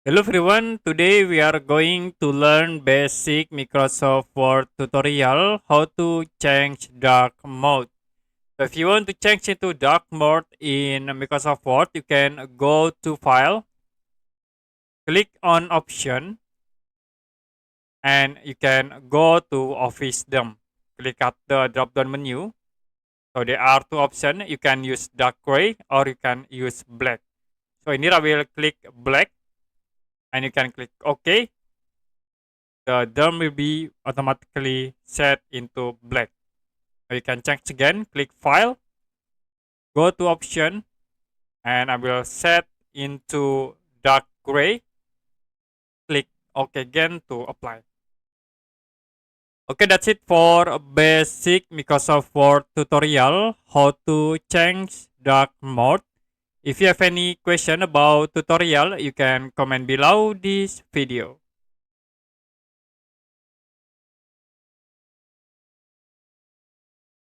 Hello everyone, today we are going to learn basic Microsoft Word tutorial how to change dark mode. So if you want to change into dark mode in Microsoft Word, you can go to File, click on Option, and you can go to Office Dump. Click at the drop down menu. So there are two options. You can use dark gray or you can use black. So in here I will click black and you can click OK. The DOM will be automatically set into black. So you can change again, click File, go to Option, and I will set into dark gray. Click OK again to apply. Okay, that's it for basic Microsoft Word tutorial, how to change dark mode. If you have any question about tutorial, you can comment below this video.